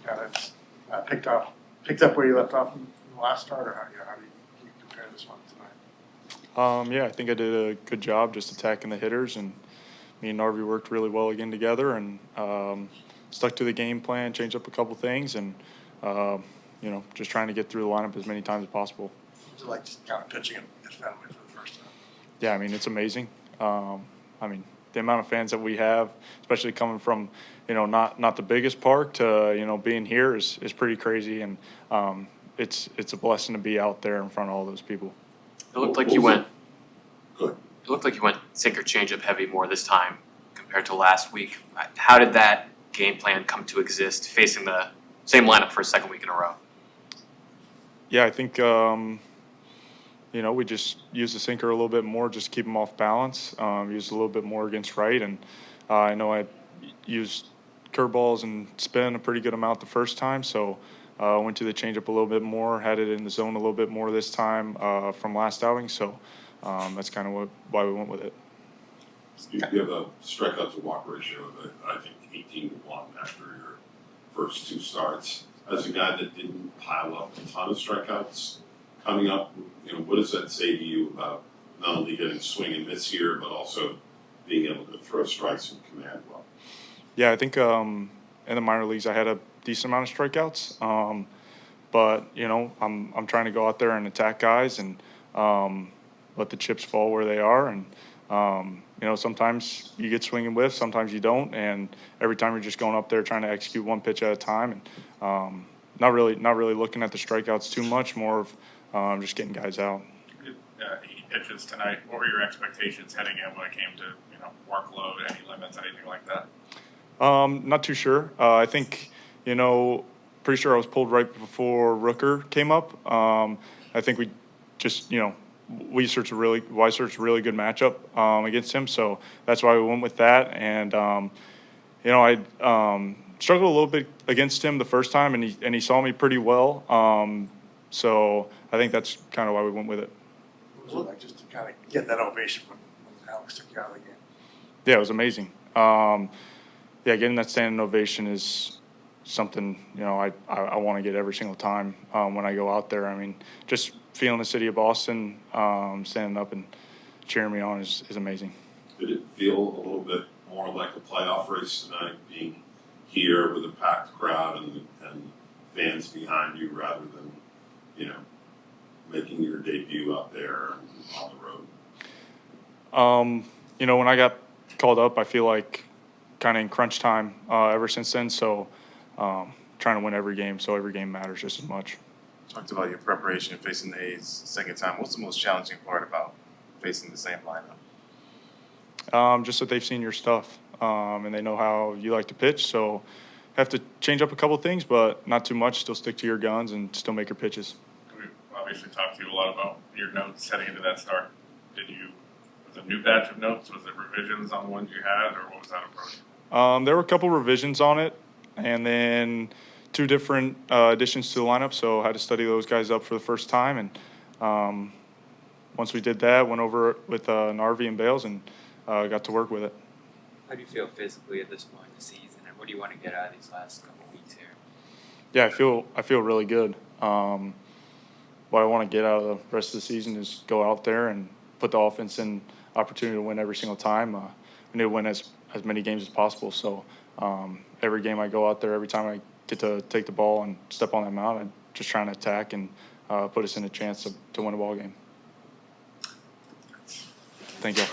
kind of picked up where you left off in the last start, or how do you compare this one tonight? Yeah, I think I did a good job just attacking the hitters, and me and Narvi worked really well again together, and stuck to the game plan, changed up a couple things, and just trying to get through the lineup as many times as possible. Was it like just kind of pitching at Fenway for the first time? Yeah, I mean, it's amazing. The amount of fans that we have, especially coming from, not the biggest park to, being here is pretty crazy. And it's a blessing to be out there in front of all those people. It looked like you went Good. It looked like you went sinker changeup heavy more this time compared to last week. How did that game plan come to exist, facing the same lineup for a second week in a row? Yeah, I think, we just used the sinker a little bit more, just keep them off balance. Used a little bit more against right. And I know I used curveballs and spin a pretty good amount the first time. So went to the changeup a little bit more, had it in the zone a little bit more this time from last outing. So that's kind of why we went with it. You have a strikeout to walk ratio of, I think, 18 to 1 after your first two starts. As a guy that didn't pile up a ton of strikeouts coming up, what does that say to you about not only getting swing and miss here, but also being able to throw strikes and command well? Yeah, I think in the minor leagues I had a decent amount of strikeouts, but I'm trying to go out there and attack guys and let the chips fall where they are, and sometimes you get swinging whiffs, sometimes you don't, and every time you're just going up there trying to execute one pitch at a time, and not really looking at the strikeouts too much, more of just getting guys out. 8 pitches tonight. What were your expectations heading in when it came to workload, any limits, anything like that? Not too sure. I think pretty sure I was pulled right before Rooker came up. I think we just we searched a really good matchup against him, so that's why we went with that. And I struggled a little bit against him the first time, and he saw me pretty well. So I think that's kind of why we went with it. What was it like just to kind of get that ovation when Alex took you out of the game? Yeah, it was amazing. Getting that standing ovation is something I want to get every single time when I go out there. I mean, just feeling the city of Boston standing up and cheering me on is amazing. Did it feel a little bit more like a playoff race tonight, being here with a packed crowd and fans behind you, rather than making your debut out there on the road? When I got called up, I feel like kind of in crunch time ever since then. So trying to win every game, so every game matters just as much. Talked about your preparation facing the A's second time. What's the most challenging part about facing the same lineup? Just that they've seen your stuff and they know how you like to pitch. So have to change up a couple of things, but not too much. Still stick to your guns and still make your pitches. We obviously talked to you a lot about your notes heading into that start. Was it a new batch of notes? Was it revisions on the ones you had, or what was that approach? There were a couple revisions on it, and then 2 different additions to the lineup, so I had to study those guys up for the first time. And once we did that, went over it with Narvi and Bales and got to work with it. How do you feel physically at this point in the season, and what do you want to get out of these last couple of weeks here? Yeah, I feel really good. What I want to get out of the rest of the season is go out there and put the offense in opportunity to win every single time. We need to win as many games as possible. So every game I go out there, every time I get to take the ball and step on that mound, I'm just trying to attack and put us in a chance to win a ball game. Thank you.